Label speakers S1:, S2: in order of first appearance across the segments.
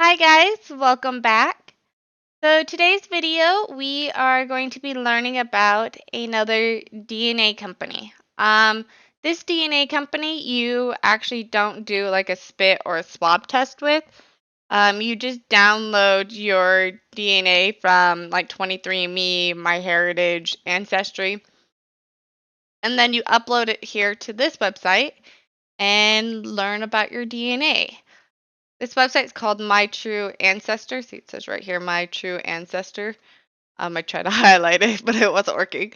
S1: Hi guys, welcome back. So today's video, we are going to be learning about another DNA company. This DNA company, you actually don't do like a spit or a swab test with. You just download your DNA from like 23andMe, MyHeritage, Ancestry, and then you upload it here to this website and learn about your DNA. This website is called My True Ancestor. See, it says right here, My True Ancestor. I tried to highlight it, but it wasn't working.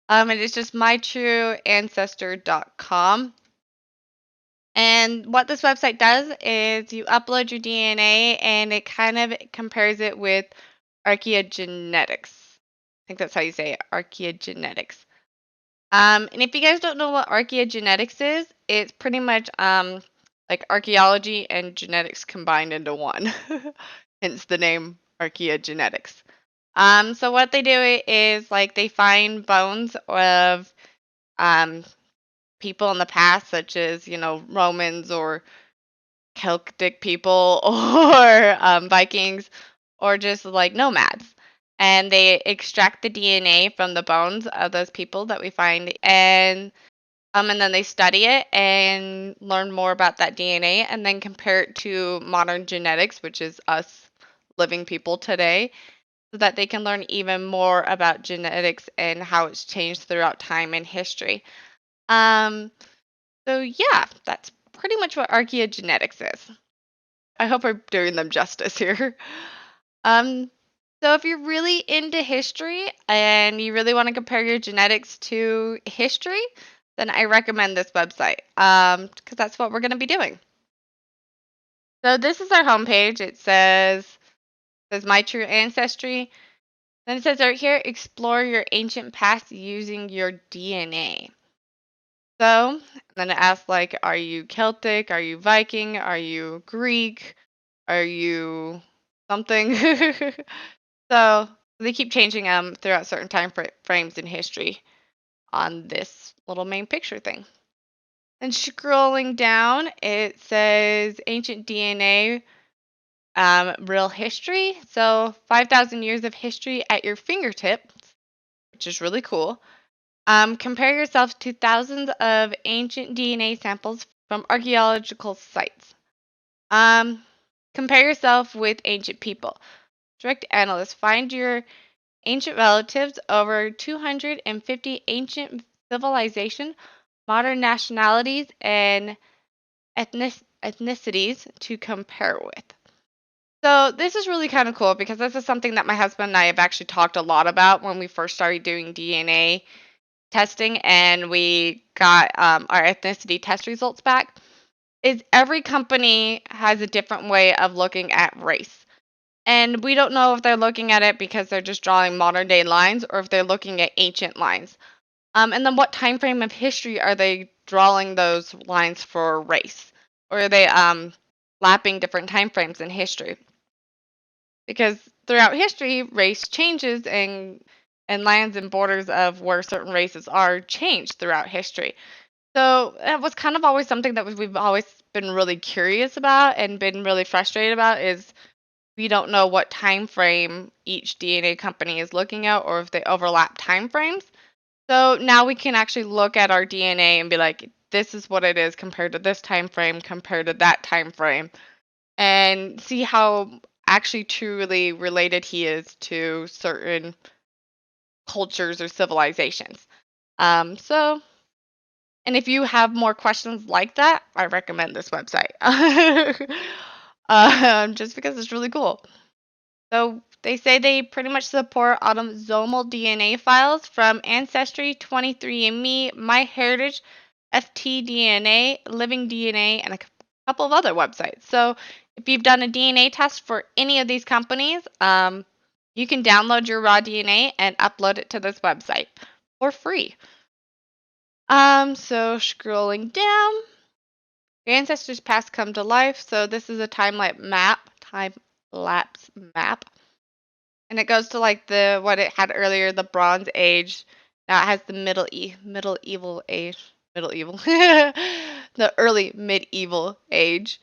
S1: And it's just mytrueancestor.com. And what this website does is you upload your DNA and it kind of compares it with Archaeogenetics. I think that's how you say it, Archaeogenetics. And if you guys don't know what archaeogenetics is, it's pretty much like archaeology and genetics combined into one. Hence the name archaeogenetics. So what they do is like they find bones of um people in the past, such as Romans or Celtic people or Vikings or just like nomads. And they extract the DNA from the bones of those people that we find and then they study it and learn more about that DNA and then compare it to modern genetics, which is us living people today, so that they can learn even more about genetics and how it's changed throughout time and history. Um, so yeah, that's pretty much what archaeogenetics is. I hope I'm doing them justice here. Um, so if you're really into history and you really want to compare your genetics to history, then I recommend this website because that's what we're going to be doing. So this is our homepage. It says My True Ancestry. Then it says right here, explore your ancient past using your DNA. So then it asks like, are you Celtic? Are you Viking? Are you Greek? Are you something? So they keep changing them throughout certain frames in history on this little main picture thing. And scrolling down, it says ancient DNA, real history. So 5,000 years of history at your fingertips, which is really cool. Compare yourself to thousands of ancient DNA samples from archaeological sites. Um, compare yourself with ancient people. Direct analyst. Find your ancient relatives, over 250 ancient civilization, modern nationalities, and ethnicities to compare with. So this is really kind of cool because this is something that my husband and I have actually talked a lot about when we first started doing DNA testing and we got our ethnicity test results back. Is every company has a different way of looking at race. And we don't know if they're looking at it because they're just drawing modern day lines or if they're looking at ancient lines. And then what time frame of history are they drawing those lines for race? Or are they lapping different time frames in history? Because throughout history, race changes and lands and borders of where certain races are change throughout history. So it was kind of always something that we've always been really curious about and been really frustrated about is we don't know what time frame each DNA company is looking at or if they overlap time frames. So now we can actually look at our DNA and be like, this is what it is compared to this time frame, compared to that time frame, and see how actually truly related he is to certain cultures or civilizations. So, and if you have more questions like that, I recommend this website. Just because it's really cool. So they say they pretty much support autosomal DNA files from Ancestry, 23andMe, MyHeritage, FTDNA, Living DNA, and a couple of other websites. So if you've done a DNA test for any of these companies, you can download your raw DNA and upload it to this website for free. So scrolling down, your ancestors' past come to life. So this is a time-lapse map. And it goes to like the what it had earlier, the Bronze Age. Now it has the medieval age, medieval, the early medieval age.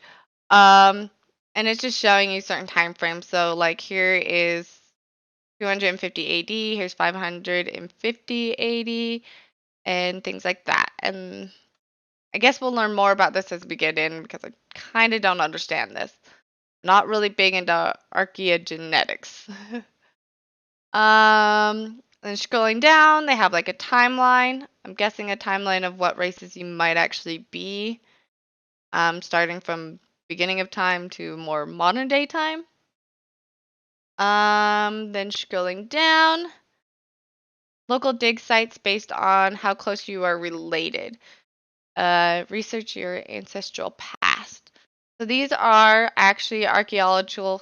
S1: Um, And it's just showing you certain time frames. So like here is 250 AD, here's 550 AD, and things like that. And I guess we'll learn more about this as we get in because I kind of don't understand this. Not really big into archaeogenetics. And scrolling down, they have like a timeline. I'm guessing a timeline of what races you might actually be, starting from beginning of time to more modern day time. Then scrolling down, local dig sites based on how close you are related. Research your ancestral past. So these are actually archaeological,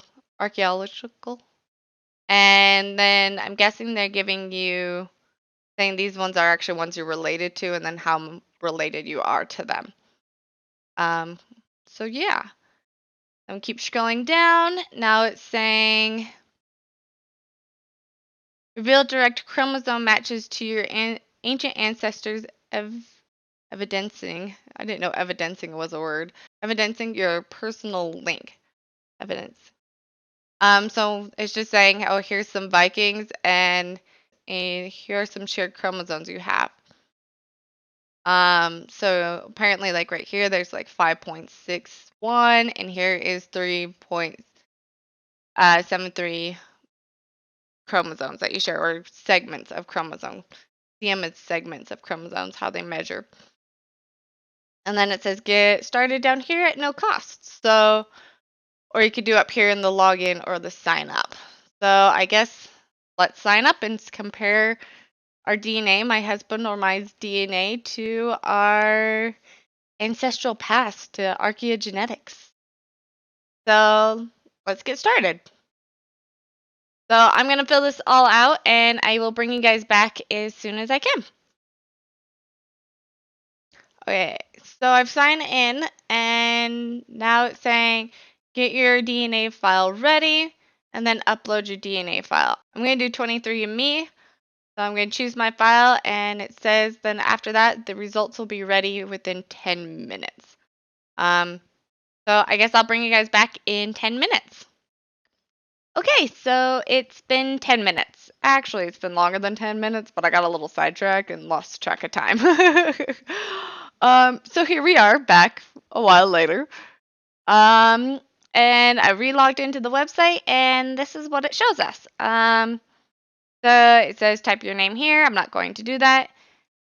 S1: and then I'm guessing they're giving you saying these ones are actually ones you're related to, and then how related you are to them. Um, so yeah, I'm keep scrolling down. Now it's saying reveal direct chromosome matches to your ancient ancestors, evidencing. I didn't know evidencing was a word. Evidencing your personal link. Evidence. So it's just saying, oh, here's some Vikings, and here are some shared chromosomes you have. So apparently, like right here, there's like 5.61, and here is 3.73 chromosomes that you share, or segments of chromosomes. CM is segments of chromosomes, how they measure. And then it says get started down here at no cost. So, or you could do up here in the login or the sign up. So I guess let's sign up and compare our DNA, my husband or my DNA, to our ancestral past, to archaeogenetics. So let's get started. So I'm going to fill this all out and I will bring you guys back as soon as I can. Okay, so I've signed in and now it's saying get your DNA file ready and then upload your DNA file. I'm going to do 23andMe. So I'm going to choose my file and it says then after that the results will be ready within 10 minutes. So I guess I'll bring you guys back in 10 minutes. Okay, so it's been 10 minutes. Actually, it's been longer than 10 minutes, but I got a little sidetracked and lost track of time. So here we are back a while later. And I relogged into the website and this is what it shows us. So it says type your name here. I'm not going to do that.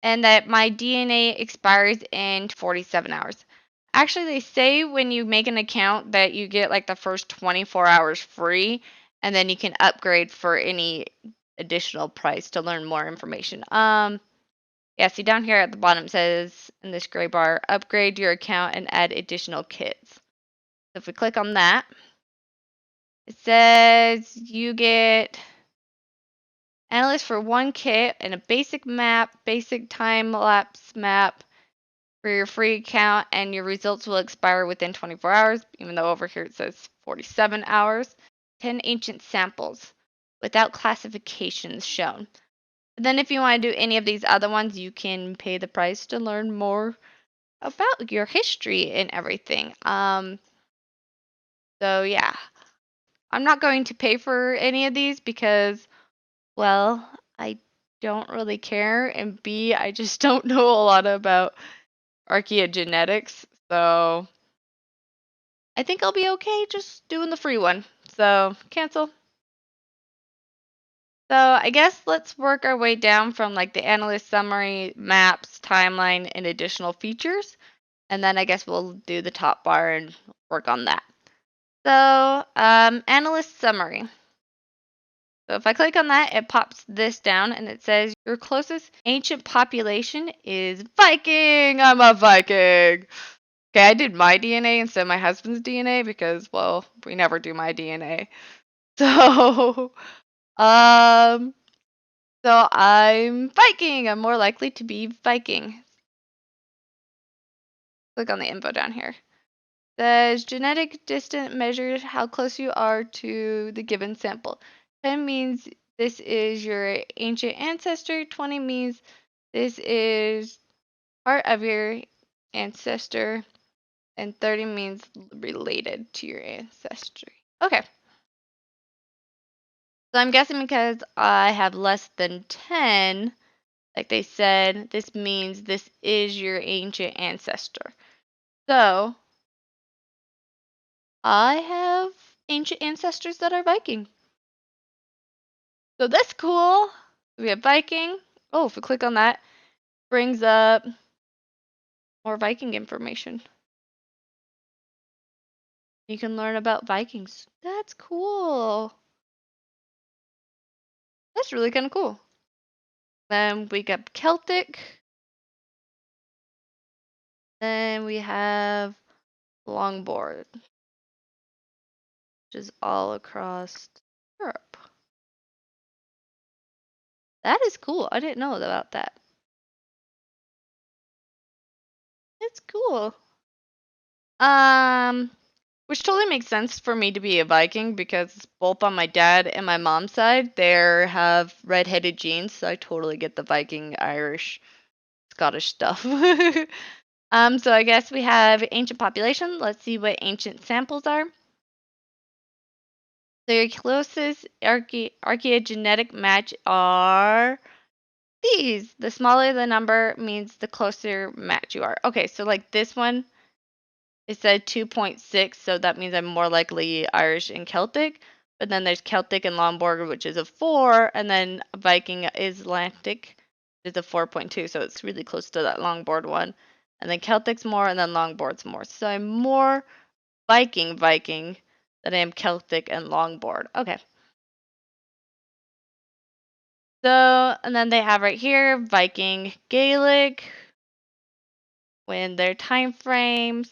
S1: And that my DNA expires in 47 hours. Actually, they say when you make an account that you get like the first 24 hours free, and then you can upgrade for any additional price to learn more information. Yeah, see down here at the bottom it says in this gray bar, upgrade your account and add additional kits. So if we click on that, it says you get Analyst for one kit and a basic map, basic time lapse map for your free account, and your results will expire within 24 hours, even though over here it says 47 hours. 10 ancient samples without classifications shown. But then if you want to do any of these other ones, you can pay the price to learn more about your history and everything. So yeah, I'm not going to pay for any of these because, well, I don't really care, and B, I just don't know a lot about archaeogenetics, so I think I'll be okay just doing the free one. So cancel. So I guess let's work our way down from like the analyst summary, maps, timeline, and additional features. And then I guess we'll do the top bar and work on that. So analyst summary. So if I click on that, it pops this down and it says your closest ancient population is Viking. I'm a Viking. Okay, I did my DNA instead of my husband's DNA because, well, we never do my DNA. So, um, so I'm Viking. I'm more likely to be Viking. Click on the info down here. Says genetic distance measures how close you are to the given sample. 10 means this is your ancient ancestor. 20 means this is part of your ancestor. and 30 means related to your ancestry. Okay. So I'm guessing because I have less than 10, like they said, this means this is your ancient ancestor. So I have ancient ancestors that are Viking. So that's cool. We have Viking. Oh, if we click on that, brings up more Viking information. You can learn about Vikings. That's cool. That's really kind of cool. Then we got Celtic. Then we have longboard, which is all across Europe. That is cool. I didn't know about that. It's cool. Which totally makes sense for me to be a Viking because both on my dad and my mom's side, they have red-headed genes, so I totally get the Viking, Irish, Scottish stuff. So I guess we have ancient population. Let's see what ancient samples are. So your closest archaeogenetic match are these. The smaller the number means the closer match you are. Okay, so like this one, it said 2.6, so that means I'm more likely Irish and Celtic. But then there's Celtic and Longboard, which is a 4, and then Viking Icelandic is a 4.2, so it's really close to that Longboard one. And then Celtic's more, and then Longboard's more. So I'm more Viking than I am Celtic and Longboard. Okay. So, and then they have right here Viking Gaelic, when their time frames.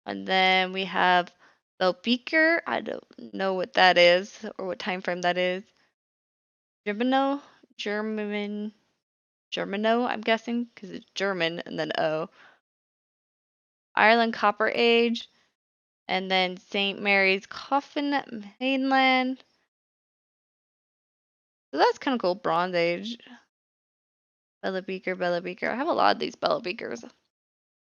S1: And then we have the Beaker. I don't know what that is or what time frame that is. Germano, Germano, I'm guessing, because it's German and then O. Ireland Copper Age, and then St. Mary's Coffin Mainland. So that's kind of cool. Bronze Age. Bella Beaker, Bella Beaker. I have a lot of these Bella Beakers.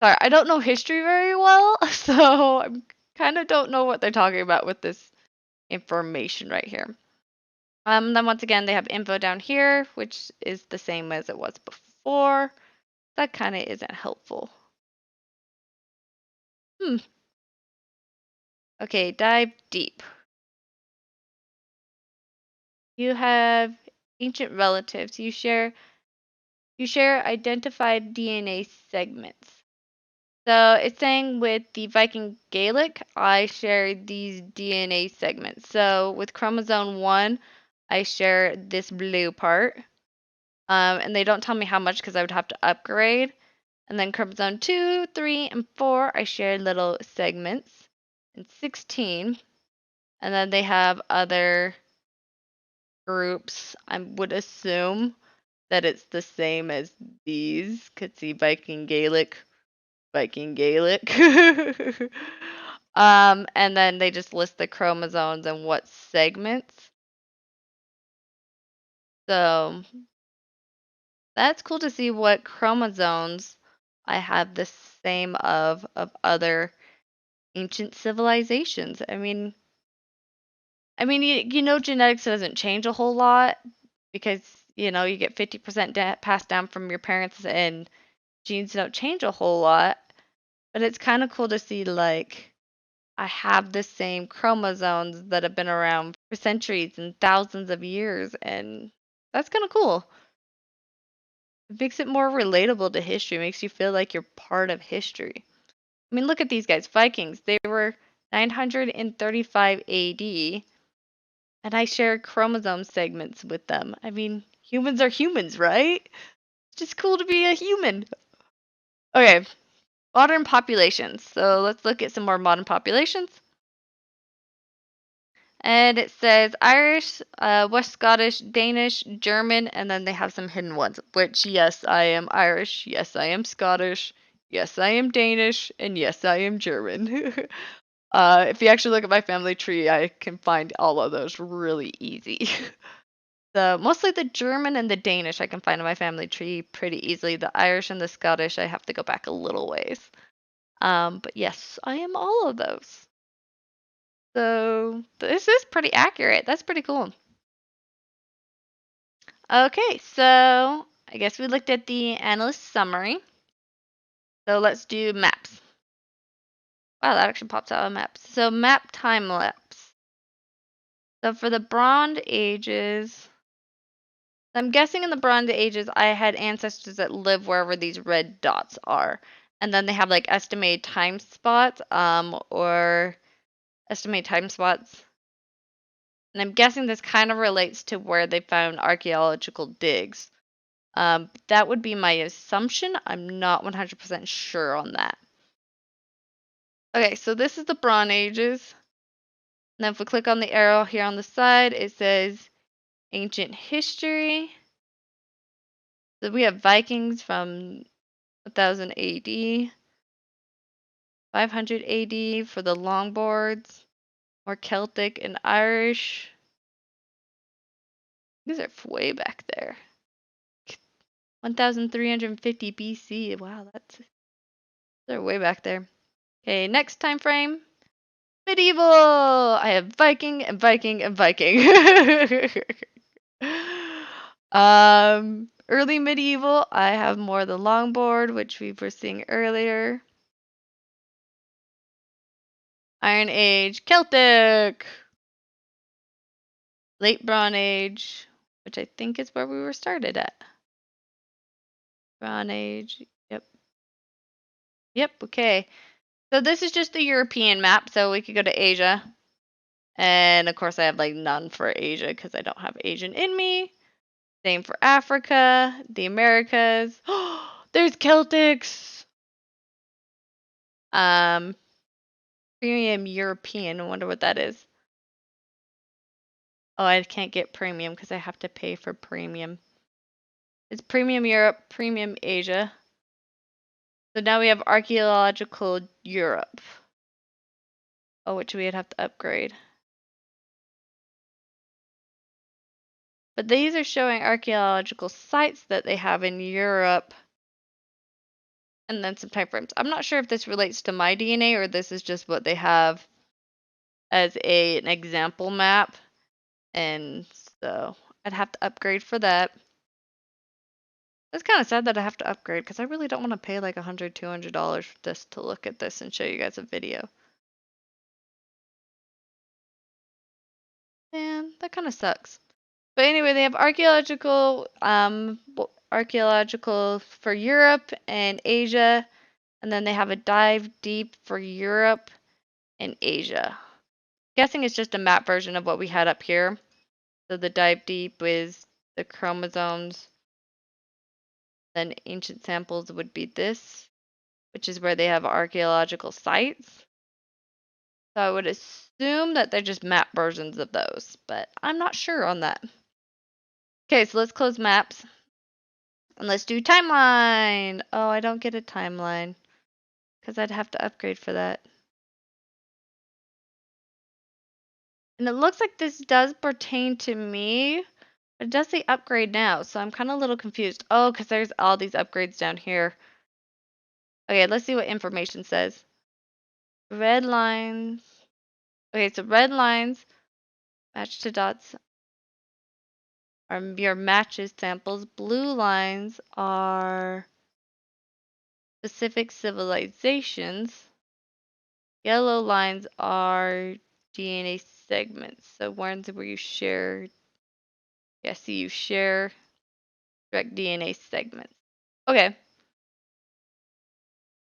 S1: Sorry, I don't know history very well, so I kind of don't know what they're talking about with this information right here. Then once again, they have info down here, which is the same as it was before. That kind of isn't helpful. Okay, dive deep. You have ancient relatives. You share identified DNA segments. So it's saying with the Viking Gaelic, I share these DNA segments. So with chromosome 1, I share this blue part. And they don't tell me how much because I would have to upgrade. And then chromosome 2, 3, and 4, I share little segments. And 16. And then they have other groups. I would assume that it's the same as these. Could see Viking Gaelic. And then they just list the chromosomes and what segments. So that's cool to see what chromosomes I have the same of other ancient civilizations. You know, genetics doesn't change a whole lot because, you know, you get 50% passed down from your parents and genes don't change a whole lot. But it's kind of cool to see, like, I have the same chromosomes that have been around for centuries and thousands of years, and that's kind of cool. It makes it more relatable to history, makes you feel like you're part of history. I mean, look at these guys, Vikings. They were 935 AD, and I share chromosome segments with them. I mean, humans are humans, right? It's just cool to be a human. Okay, modern populations. So let's look at some more modern populations. And it says Irish, West Scottish, Danish, German, and then they have some hidden ones, which, yes, I am Irish, yes, I am Scottish, yes, I am Danish, and yes, I am German. If you actually look at my family tree, I can find all of those really easy. So mostly the German and the Danish I can find in my family tree pretty easily. The Irish and the Scottish I have to go back a little ways. But yes, I am all of those. So this is pretty accurate. That's pretty cool. Okay, so I guess we looked at the analyst summary. So let's do maps. Wow, that actually pops out of maps. So map time lapse. So for the Bronze Ages, I'm guessing in the Bronze Ages I had ancestors that live wherever these red dots are. And then they have like estimated time spots, or estimated time spots. And I'm guessing this kind of relates to where they found archaeological digs. That would be my assumption. I'm not 100% sure on that. Okay, so this is the Bronze Ages. And then if we click on the arrow here on the side, it says ancient history. So we have Vikings from 1000 AD, 500 AD for the longboards, more Celtic and Irish. These are way back there. 1350 BC. Wow, they're way back there. Okay, next time frame. Medieval! I have Viking and Viking and Viking. Early medieval, I have more the longboard, which we were seeing earlier. Iron Age, Celtic. Late Bronze Age, which I think is where we were started at. Bronze Age, yep. Yep, okay. So this is just the European map, so we could go to Asia. And of course I have like none for Asia because I don't have Asian in me. Same for Africa, the Americas. There's Celtics. Um, Premium European. I wonder what that is. Oh, I can't get premium because I have to pay for premium. It's Premium Europe, Premium Asia. So now we have Archaeological Europe. Oh, which we'd have to upgrade. But these are showing archaeological sites that they have in Europe. And then some time frames. I'm not sure if this relates to my DNA or this is just what they have as an example map. And so I'd have to upgrade for that. It's kind of sad that I have to upgrade because I really don't want to pay like $100, $200 just to look at this and show you guys a video. Man, that kind of sucks. But anyway, they have archaeological for Europe and Asia, and then they have a dive deep for Europe and Asia. Guessing it's just a map version of what we had up here. So the dive deep is the chromosomes. Then ancient samples would be this, which is where they have archaeological sites. So I would assume that they're just map versions of those, but I'm not sure on that. Okay, so let's close maps. And let's do timeline. Oh, I don't get a timeline because I'd have to upgrade for that. And it looks like this does pertain to me, but it does say upgrade now, so I'm kind of a little confused. Oh, because there's all these upgrades down here. Okay, let's see what information says. Red lines. Okay, so red lines match to dots are your matches samples. Blue lines are specific civilizations. Yellow lines are DNA segments. So ones where you share, yeah, see you share direct DNA segments. Okay.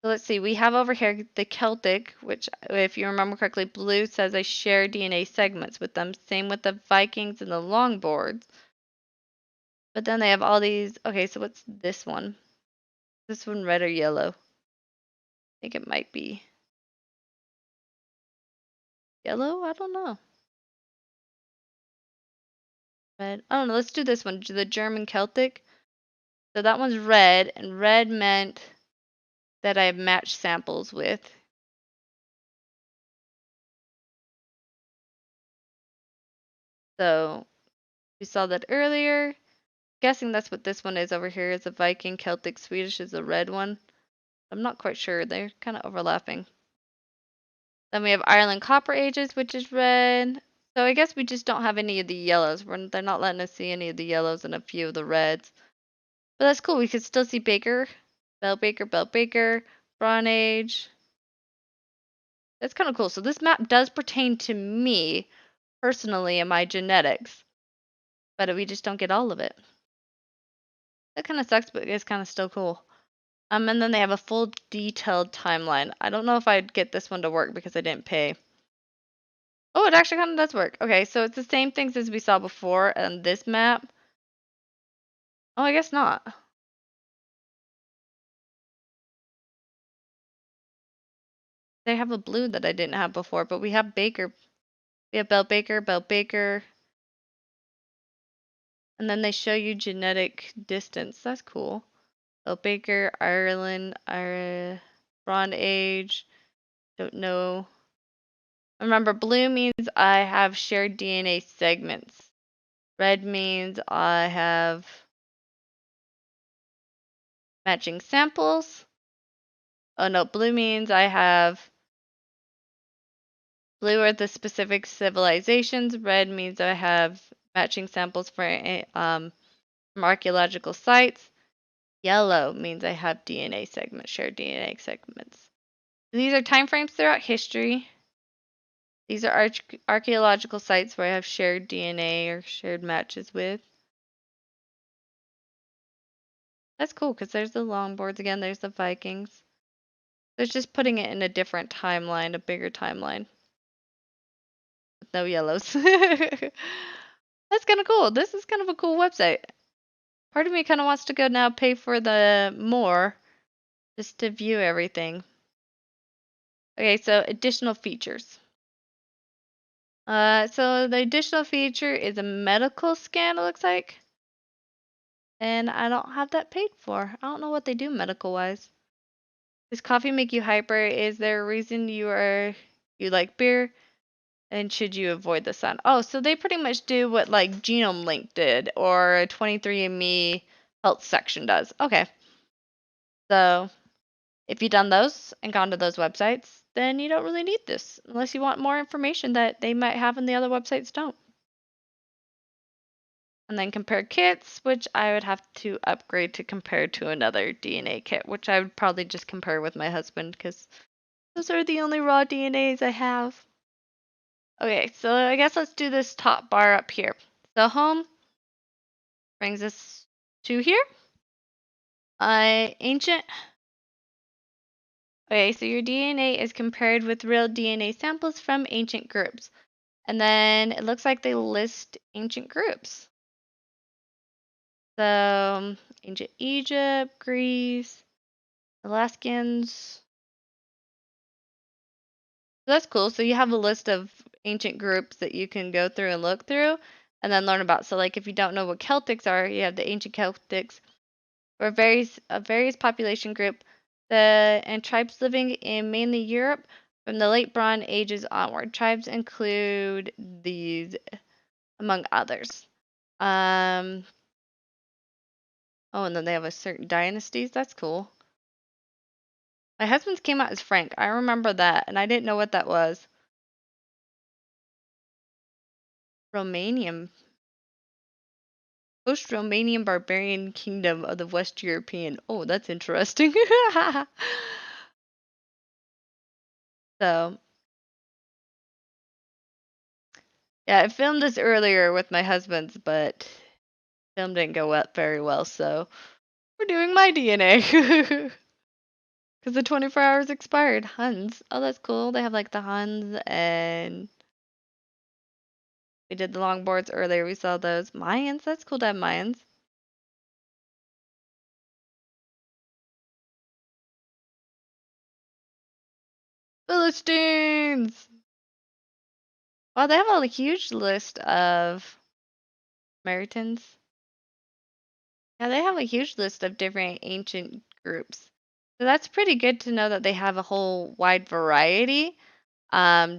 S1: So let's see, we have over here the Celtic, which if you remember correctly, blue says I share DNA segments with them. Same with the Vikings and the longboards. But then they have all these, okay, so what's this one? This one red or yellow? I think it might be yellow? I don't know. Red. I don't know, let's do this one, the German Celtic. So that one's red, and red meant that I have matched samples with. So We saw that earlier. Guessing that's what this one is over here is a Viking, Celtic, Swedish is the red one. I'm not quite sure. They're kind of overlapping. Then we have Ireland Copper Ages, which is red. So I guess we just don't have any of the yellows. They're not letting us see any of the yellows and a few of the reds. But that's cool. We could still see Baker, Bell Baker, Bronze Age. That's kind of cool. So this map does pertain to me personally and my genetics, but we just don't get all of it. That kind of sucks, but it's kind of still cool. And then they have a full detailed timeline. I don't know if I'd get this one to work because I didn't pay. Oh, it actually kind of does work. Okay, so it's the same things as we saw before on this map. Oh, I guess not. They have a blue that I didn't have before, but we have Baker. We have Bell Baker, and then they show you genetic distance. That's cool. Bell Baker, Ireland, Bronze Age. Don't know. Remember, blue means I have shared DNA segments. Red means I have matching samples. Oh no, blue means I have blue are the specific civilizations. Red means I have matching samples from archaeological sites. Yellow means I have DNA segments, shared DNA segments. These are time frames throughout history. These are archaeological sites where I have shared DNA or shared matches with. That's cool because there's the longboards again, there's the Vikings. There's just putting it in a different timeline, a bigger timeline. With no yellows. That's kind of cool. This is kind of a cool website. Part of me kind of wants to go now pay for the more just to view everything. Okay, so additional features. So the additional feature is a medical scan, it looks like. And I don't have that paid for. I don't know what they do medical-wise. Does coffee make you hyper? Is there a reason you like beer? And should you avoid the sun? Oh, so they pretty much do what like Genome Link did or 23andMe health section does. Okay. So if you've done those and gone to those websites, then you don't really need this unless you want more information that they might have and the other websites don't. And then compare kits, which I would have to upgrade to compare to another DNA kit, which I would probably just compare with my husband because those are the only raw DNAs I have. Okay, so I guess let's do this top bar up here. So home brings us to here. Ancient. Okay, so your DNA is compared with real DNA samples from ancient groups. And then it looks like they list ancient groups. So ancient Egypt, Greece, Alaskans. So that's cool. So you have a list of ancient groups that you can go through and look through and then learn about. So like if you don't know what Celtics are, you have the ancient Celtics or various population group and tribes living in mainly Europe from the late Bronze Ages onward. Tribes include these among others. Oh, and then they have a certain dynasties. That's cool. My husband's came out as Frank. I remember that, and I didn't know what that was. Romanian. Post-Romanian barbarian kingdom of the West European. Oh, that's interesting. So, yeah, I filmed this earlier with my husband's, but film didn't go very well, so we're doing my DNA. Because the 24 hours expired. Huns. Oh, that's cool. They have like the Huns and we did the longboards earlier. We saw those. Mayans. That's cool to have Mayans. Philistines. Wow, they have a huge list of Samaritans. Yeah, they have a huge list of different ancient groups. So that's pretty good to know that they have a whole wide variety.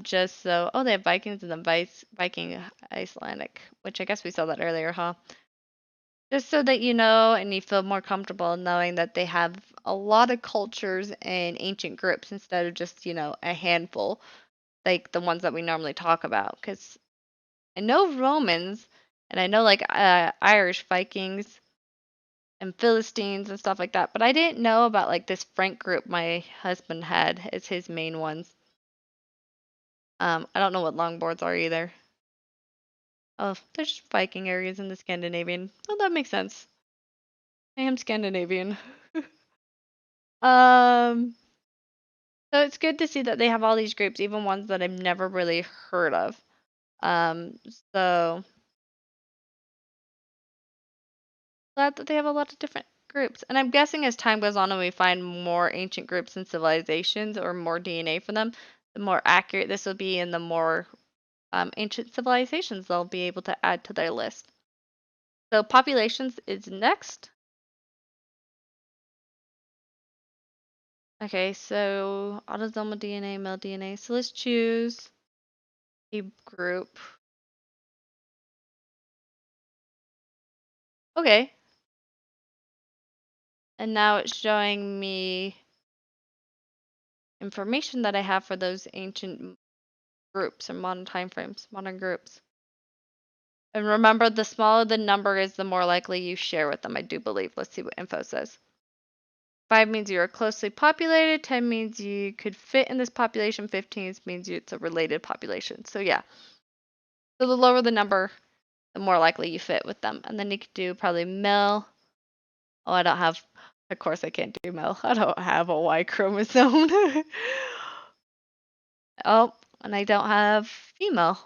S1: Just so, oh, they have Vikings and then Viking Icelandic, which I guess we saw that earlier, huh? Just so that you know and you feel more comfortable knowing that they have a lot of cultures and ancient groups instead of just, a handful, like the ones that we normally talk about. Because I know Romans and I know like Irish Vikings and Philistines and stuff like that, but I didn't know about like this Frank group my husband had as his main ones. I don't know what longboards are either. Oh, there's just Viking areas in the Scandinavian. Oh, that makes sense. I am Scandinavian. Um, so it's good to see that they have all these groups, even ones that I've never really heard of. Um, so glad that they have a lot of different groups. And I'm guessing as time goes on and we find more ancient groups and civilizations or more DNA from them, the more accurate this will be and the more ancient civilizations they'll be able to add to their list. So populations is next. Okay, so autosomal DNA, male DNA. So let's choose a group. Okay. And now it's showing me information that I have for those ancient groups or modern time frames, modern groups. And remember, the smaller the number is, the more likely you share with them, I do believe. Let's see what info says. 5 means you are closely populated. 10 means you could fit in this population. 15 means it's a related population. So yeah. So the lower the number, the more likely you fit with them. And then you could do probably male. Oh, I don't have, of course I can't do male. I don't have a Y chromosome. Oh, and I don't have female.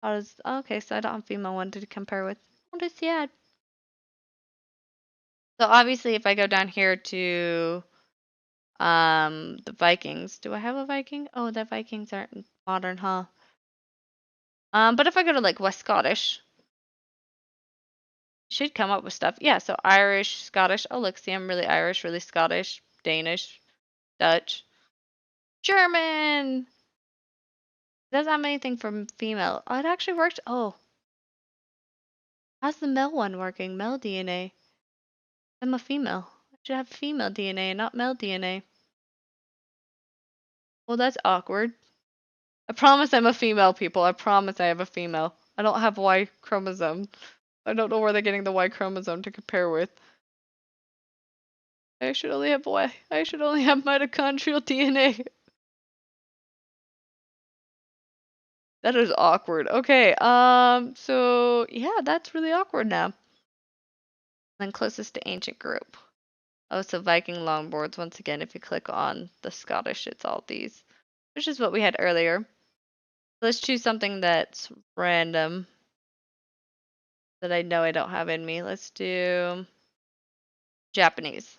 S1: Okay, so I don't have female one to compare with. What is the ad? So obviously if I go down here to the Vikings, do I have a Viking? Oh, the Vikings aren't modern, huh? But if I go to like West Scottish, should come up with stuff. Yeah, so Irish, Scottish. Oh, look, see, I'm really Irish, really Scottish, Danish, Dutch, German. Doesn't have anything from female. Oh, it actually worked. Oh, how's the male one working? Male DNA. I'm a female. I should have female DNA and not male DNA. Well, that's awkward. I promise I'm a female, people. I promise I have a female. I don't have Y chromosome. I don't know where they're getting the Y chromosome to compare with. I should only have Y. I should only have mitochondrial DNA. That is awkward. Okay, so yeah, that's really awkward now. Then closest to ancient group. Oh, so Viking longboards. Once again, if you click on the Scottish, it's all these, which is what we had earlier. Let's choose something that's random that I know I don't have in me. Let's do Japanese.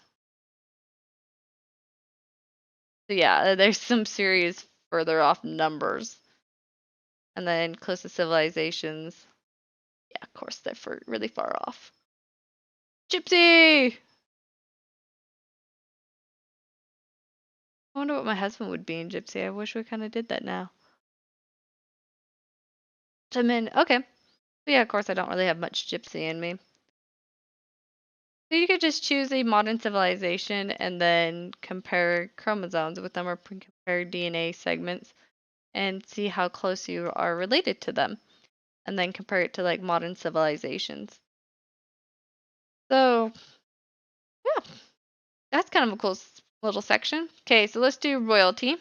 S1: So yeah, there's some serious further off numbers. And then closest civilizations. Yeah, of course, they're really far off. Gypsy! I wonder what my husband would be in Gypsy. I wish we kind of did that now. Tamin. Okay. So yeah, of course, I don't really have much Gypsy in me. So you could just choose a modern civilization and then compare chromosomes with them or compare DNA segments and see how close you are related to them. And then compare it to like modern civilizations. So yeah, that's kind of a cool little section. Okay, so let's do royalty.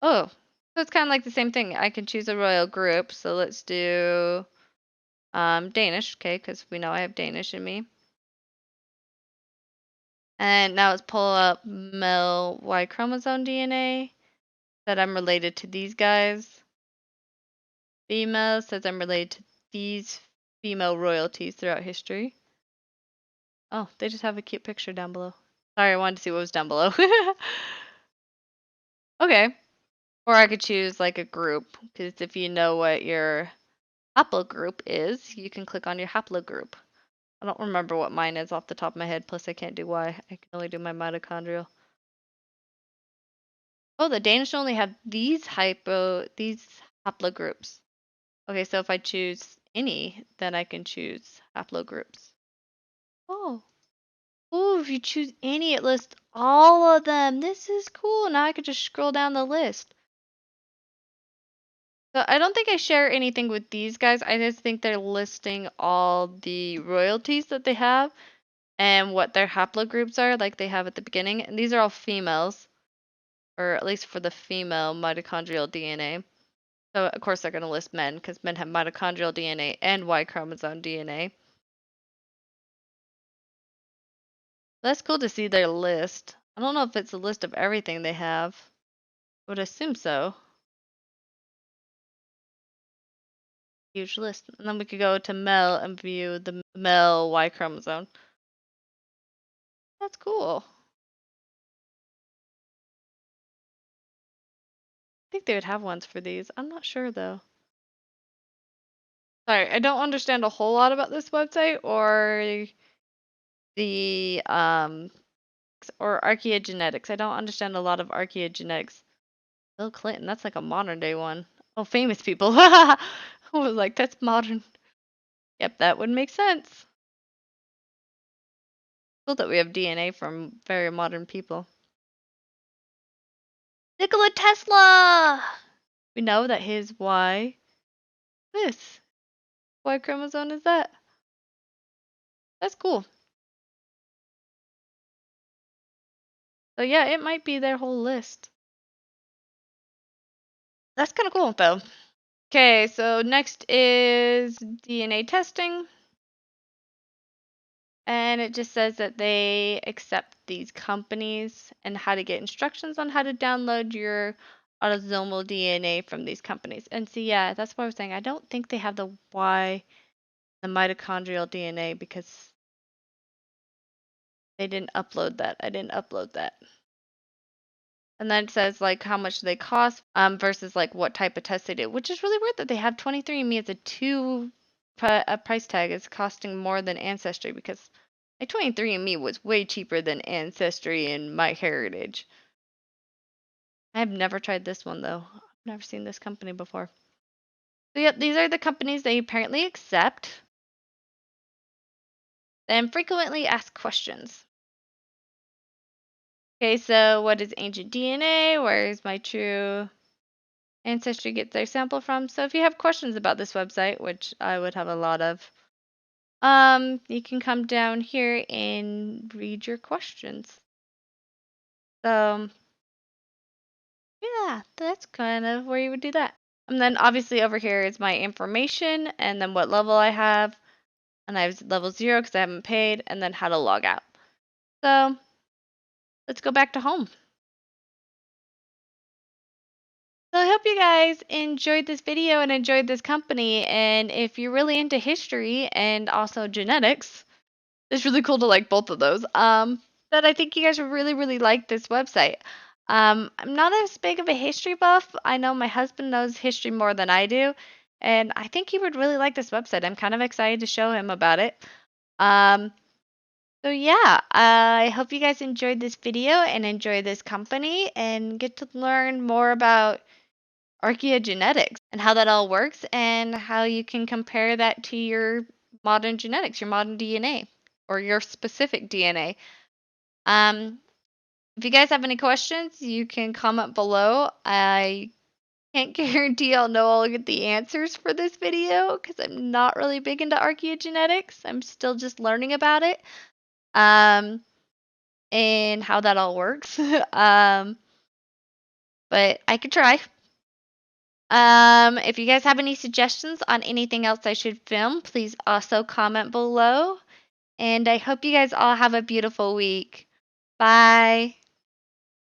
S1: Oh, so it's kind of like the same thing. I can choose a royal group. So let's do Danish, okay, because we know I have Danish in me. And now let's pull up male Y chromosome DNA. That I'm related to these guys. Female says I'm related to these female royalties throughout history. Oh, they just have a cute picture down below. Sorry, I wanted to see what was down below. Okay. Or I could choose like a group, because if you know what your haplogroup is, you can click on your haplogroup. I don't remember what mine is off the top of my head, plus I can't do Y. I can only do my mitochondrial. Oh, the Danish only have these haplogroups. Okay, so if I choose any, then I can choose haplogroups. Oh. Oh, if you choose any, it lists all of them. This is cool. Now I could just scroll down the list. So I don't think I share anything with these guys. I just think they're listing all the royalties that they have and what their haplogroups are, like they have at the beginning. And these are all females, or at least for the female mitochondrial DNA. So of course they're going to list men because men have mitochondrial DNA and Y chromosome DNA. That's cool to see their list. I don't know if it's a list of everything they have. I would assume so. Huge list. And then we could go to male and view the male Y chromosome. That's cool. I think they would have ones for these. I'm not sure though. Sorry, I don't understand a whole lot about this website or the or archaeogenetics. I don't understand a lot of archaeogenetics. Bill Clinton, that's like a modern day one. Oh, famous people. I was like, that's modern. Yep, that would make sense. Cool that we have DNA from very modern people. Nikola Tesla! We know that his this Y chromosome is that. That's cool. So yeah, it might be their whole list. That's kind of cool though. Okay, so next is DNA testing. And it just says that they accept these companies and how to get instructions on how to download your autosomal DNA from these companies. And see, yeah, that's what I was saying. I don't think they have the mitochondrial DNA because they didn't upload that. I didn't upload that. And then it says like how much they cost versus like what type of test they do, which is really weird that they have 23andMe as a price tag is costing more than Ancestry because my 23andMe was way cheaper than Ancestry and MyHeritage. I've never tried this one though. I've never seen this company before. So yep, these are the companies they apparently accept and frequently asked questions. Okay, so what is ancient DNA? Where is my true Ancestry get their sample from? So if you have questions about this website, which I would have a lot of, you can come down here and read your questions. So yeah, that's kind of where you would do that. And then obviously over here is my information and then what level I have. And I have level 0 because I haven't paid, and then how to log out. So let's go back to home. So I hope you guys enjoyed this video and enjoyed this company. And if you're really into history and also genetics, it's really cool to like both of those. But I think you guys would really, really like this website. I'm not as big of a history buff. I know my husband knows history more than I do. And I think he would really like this website. I'm kind of excited to show him about it. So yeah, I hope you guys enjoyed this video and enjoy this company and get to learn more about archaeogenetics and how that all works and how you can compare that to your modern genetics, your modern DNA or your specific DNA. If you guys have any questions, you can comment below. I can't guarantee I'll know I'll get the answers for this video because I'm not really big into archaeogenetics. I'm still just learning about it. And how that all works. But I could try. If you guys have any suggestions on anything else I should film, please also comment below. And I hope you guys all have a beautiful week. Bye.